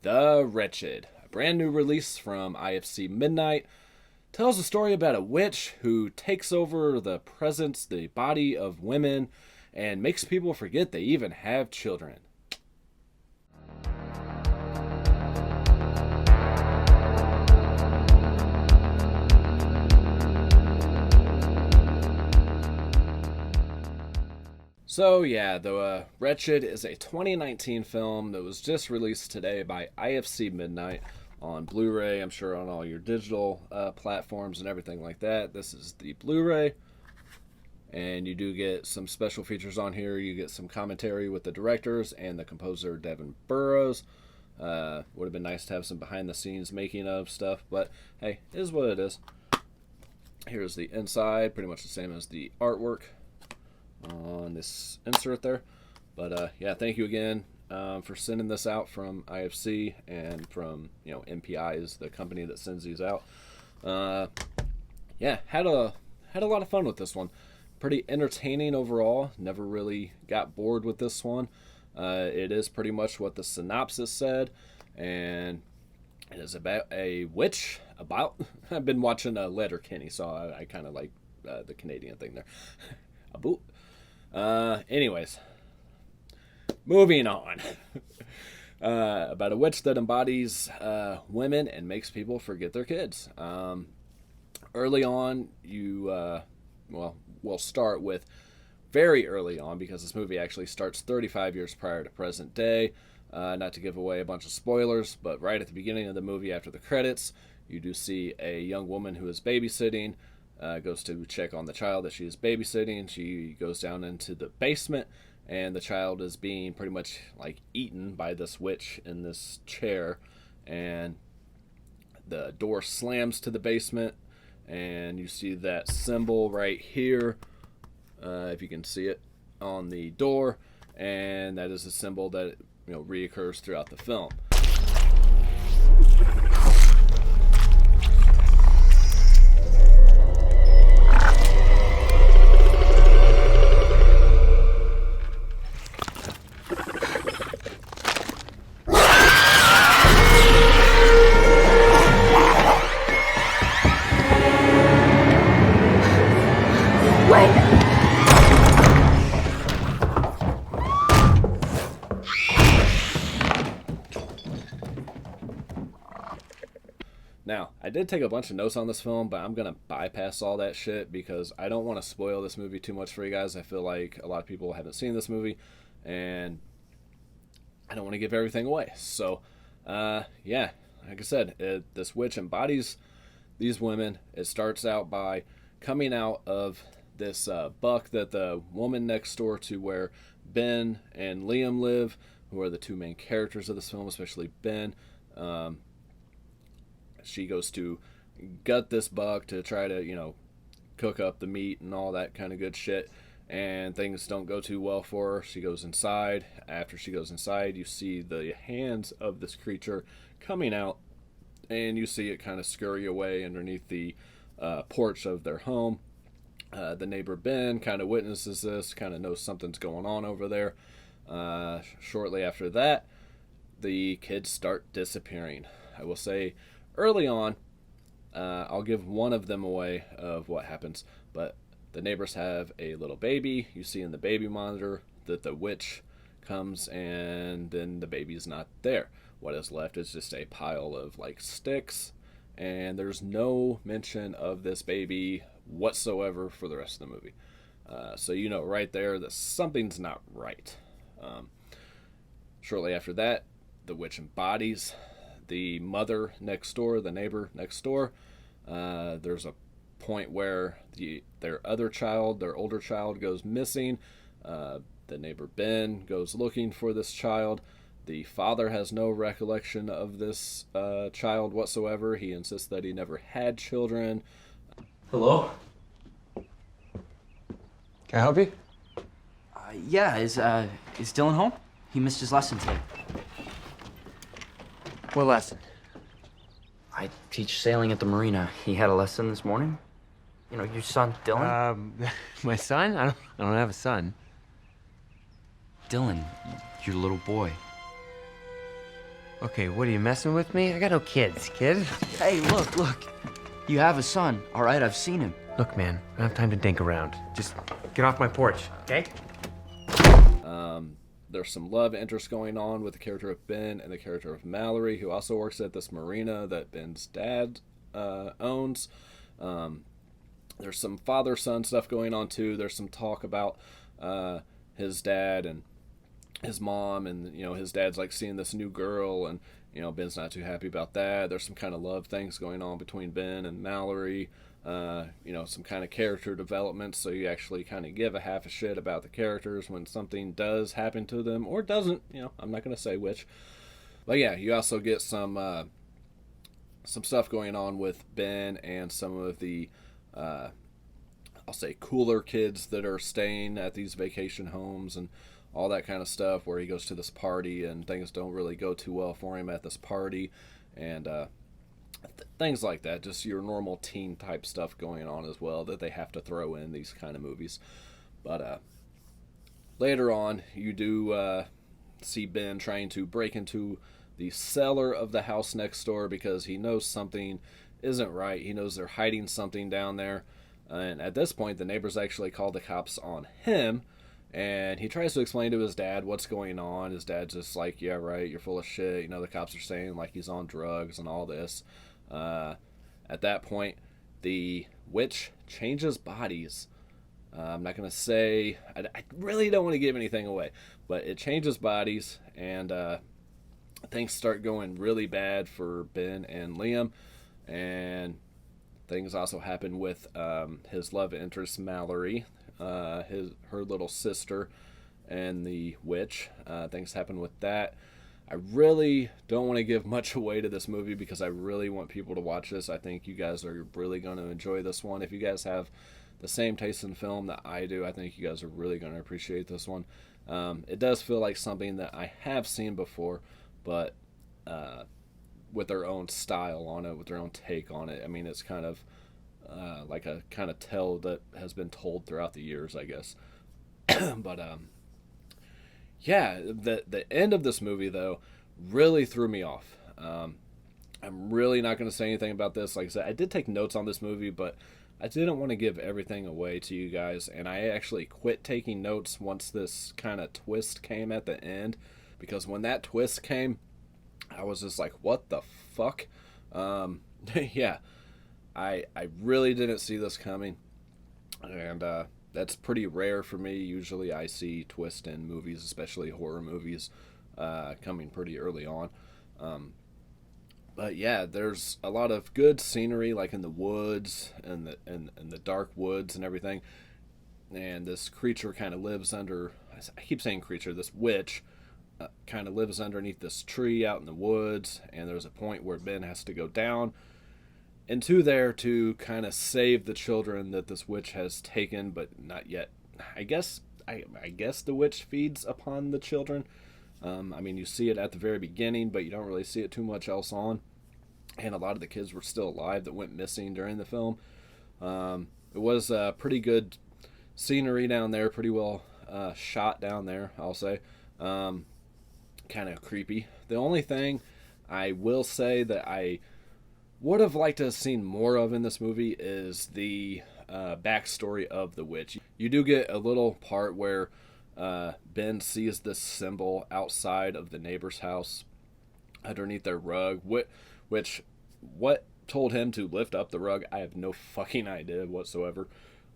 The Wretched, a brand new release from IFC Midnight, tells a story about a witch who takes over the body of women, and makes people forget they even have children. So yeah, The Wretched is a 2019 film that was just released today by IFC Midnight on Blu-ray. I'm sure on all your digital platforms and everything like that. This is the Blu-ray, and you do get some special features on here. You get some commentary with the directors and the composer Devin Burrows. Would have been nice to have some behind-the-scenes making of stuff, but hey, it is what it is. Here's the inside, pretty much the same as the artwork on this insert there. But yeah, thank you again for sending this out from IFC, and from MPI is the company that sends these out. Yeah, had a lot of fun with this one. Pretty entertaining overall. Never really got bored with this one. It is pretty much what the synopsis said, and it is about a witch. I've been watching Letterkenny, so I kind of like the Canadian thing there. About. Anyways, moving on. About a witch that embodies women and makes people forget their kids. Early on, we'll start with very early on, because this movie actually starts 35 years prior to present day. Not to give away a bunch of spoilers, but right at the beginning of the movie, after the credits, you do see a young woman who is babysitting. Goes to check on the child that she is babysitting. She goes down into the basement, and the child is being pretty much like eaten by this witch in this chair, and the door slams to the basement, and you see that symbol right here, if you can see it on the door, and that is a symbol that reoccurs throughout the film. Now, I did take a bunch of notes on this film, but I'm going to bypass all that shit because I don't want to spoil this movie too much for you guys. I feel like a lot of people haven't seen this movie, and I don't want to give everything away. So, yeah, like I said, this witch embodies these women. It starts out by coming out of this buck that the woman next door to where Ben and Liam live, who are the two main characters of this film, especially Ben. She goes to gut this buck to try to, cook up the meat and all that kind of good shit. And things don't go too well for her. She goes inside. After she goes inside, you see the hands of this creature coming out. And you see it kind of scurry away underneath the porch of their home. The neighbor Ben kind of witnesses this, kind of knows something's going on over there. Shortly after that, the kids start disappearing. I will say, early on, I'll give one of them away of what happens, but the neighbors have a little baby. You see in the baby monitor that the witch comes, and then the baby's not there. What is left is just a pile of sticks, and there's no mention of this baby whatsoever for the rest of the movie. So right there that something's not right. Shortly after that, the witch embodies the mother next door, the neighbor next door. There's a point where their older child goes missing. The neighbor Ben goes looking for this child. The father has no recollection of this child whatsoever. He insists that he never had children. Hello? Can I help you? Yeah, is Dylan home? He missed his lesson today. What lesson? I teach sailing at the marina. He had a lesson this morning. Your son, Dylan? My son? I don't have a son. Dylan, your little boy. Okay, what are you messing with me? I got no kids, kid. Hey, look. You have a son, all right? I've seen him. Look, man, I don't have time to dink around. Just get off my porch, okay? There's some love interest going on with the character of Ben and the character of Mallory, who also works at this marina that Ben's dad owns. There's some father-son stuff going on too. There's some talk about his dad and his mom, and his dad's like seeing this new girl, and Ben's not too happy about that. There's some kind of love things going on between Ben and Mallory. Some kind of character development, so you actually kind of give a half a shit about the characters when something does happen to them or doesn't. I'm not going to say which, but yeah, you also get some stuff going on with Ben and some of the I'll say cooler kids that are staying at these vacation homes and all that kind of stuff, where he goes to this party and things don't really go too well for him at this party, and things like that. Just your normal teen type stuff going on as well that they have to throw in these kind of movies. But later on, you do see Ben trying to break into the cellar of the house next door because he knows something isn't right. He knows they're hiding something down there. And at this point, the neighbors actually call the cops on him. And he tries to explain to his dad what's going on. His dad's just like, yeah, right, you're full of shit. The cops are saying like he's on drugs and all this. At that point, the witch changes bodies. I'm not going to say, I really don't want to give anything away, but it changes bodies, and things start going really bad for Ben and Liam, and things also happen with his love interest, Mallory, her little sister, and the witch. Things happen with that. I really don't want to give much away to this movie because I really want people to watch this. I think you guys are really going to enjoy this one. If you guys have the same taste in film that I do, I think you guys are really going to appreciate this one. It does feel like something that I have seen before, but with their own style on it, with their own take on it. I mean, it's kind of like a kind of tale that has been told throughout the years, I guess. But yeah, the end of this movie, though, really threw me off. I'm really not going to say anything about this. Like I said, I did take notes on this movie, but I didn't want to give everything away to you guys, and I actually quit taking notes once this kind of twist came at the end, because when that twist came, I was just like, what the fuck? Yeah, I really didn't see this coming, and that's pretty rare for me. Usually I see twist in movies, especially horror movies, coming pretty early on. But yeah, there's a lot of good scenery, like in the woods and the dark woods and everything. And this creature kind of lives under, I keep saying creature, this witch kind of lives underneath this tree out in the woods. And there's a point where Ben has to go down into there to kind of save the children that this witch has taken, but not yet. I guess the witch feeds upon the children. I mean, you see it at the very beginning, but you don't really see it too much else on. And a lot of the kids were still alive that went missing during the film. It was pretty good scenery down there, pretty well shot down there, I'll say. Kind of creepy. The only thing I will say that I would have liked to have seen more of in this movie is the backstory of the witch. You do get a little part where Ben sees this symbol outside of the neighbor's house underneath their rug, which what told him to lift up the rug, I have no fucking idea whatsoever,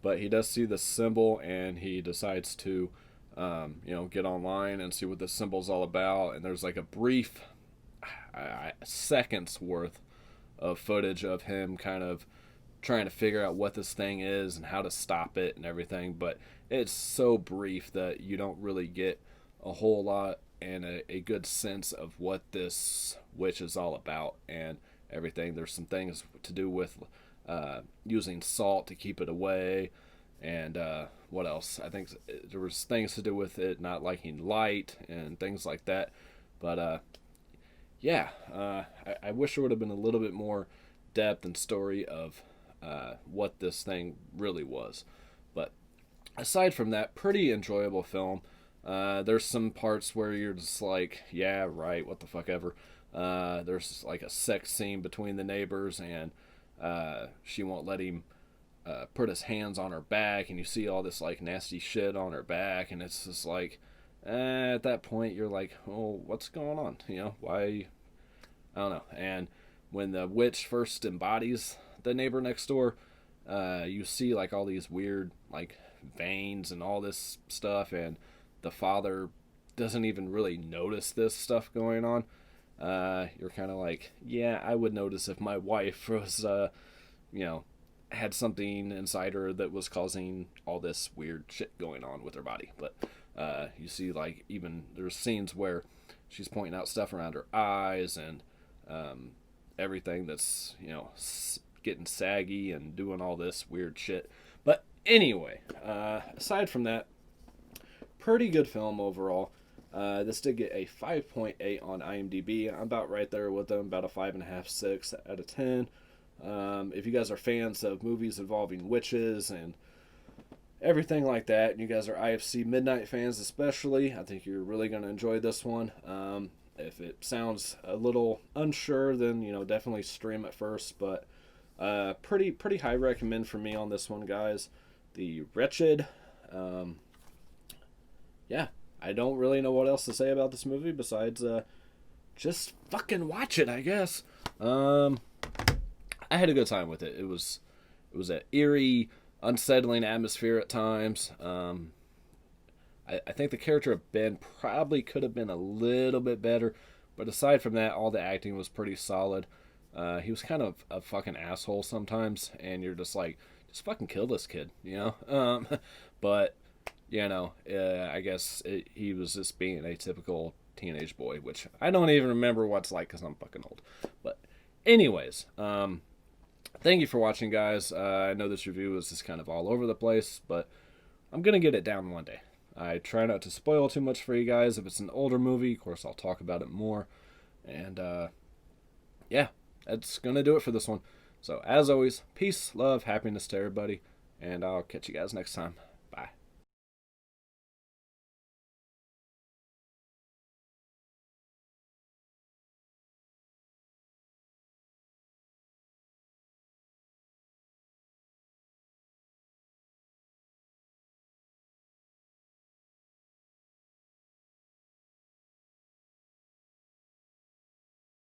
but he does see the symbol, and he decides to get online and see what the symbol's all about. And there's like a brief seconds worth of footage of him kind of trying to figure out what this thing is and how to stop it and everything, but it's so brief that you don't really get a whole lot and a good sense of what this witch is all about and everything. There's some things to do with using salt to keep it away, and what else? I think there was things to do with it not liking light and things like that. But yeah, I wish there would have been a little bit more depth and story of what this thing really was. But aside from that, pretty enjoyable film. There's some parts where you're just like, yeah, right, what the fuck ever. There's like a sex scene between the neighbors, and she won't let him put his hands on her back, and you see all this like nasty shit on her back, and it's just like, at that point you're like, oh, what's going on? You know, why? I don't know. And when the witch first embodies the neighbor next door, you see like all these weird like veins and all this stuff, and the father doesn't even really notice this stuff going on. You're kind of like, yeah, I would notice if my wife was, you know, had something inside her that was causing all this weird shit going on with her body. But you see, like, even there's scenes where she's pointing out stuff around her eyes and everything that's, you know, getting saggy and doing all this weird shit. But anyway, aside from that, pretty good film overall. This did get a 5.8 on IMDb. I'm about right there with them, about a 5.5, 6 out of 10. If you guys are fans of movies involving witches and everything like that, and you guys are IFC Midnight fans especially, I think you're really going to enjoy this one. If it sounds a little unsure, then, you know, definitely stream it first. But pretty high recommend for me on this one, guys. The Wretched. Yeah, I don't really know what else to say about this movie besides just fucking watch it, I guess. I had a good time with it. It was an eerie, unsettling atmosphere at times. I think the character of Ben probably could have been a little bit better, but aside from that, all the acting was pretty solid. He was kind of a fucking asshole sometimes, and you're just like, just fucking kill this kid, you know? But, you know, I guess he was just being a typical teenage boy, which I don't even remember what's like because I'm fucking old. But anyways, thank you for watching, guys. I know this review is just kind of all over the place, but I'm going to get it down one day. I try not to spoil too much for you guys. If it's an older movie, of course, I'll talk about it more. And, yeah, that's going to do it for this one. So, as always, peace, love, happiness to everybody, and I'll catch you guys next time.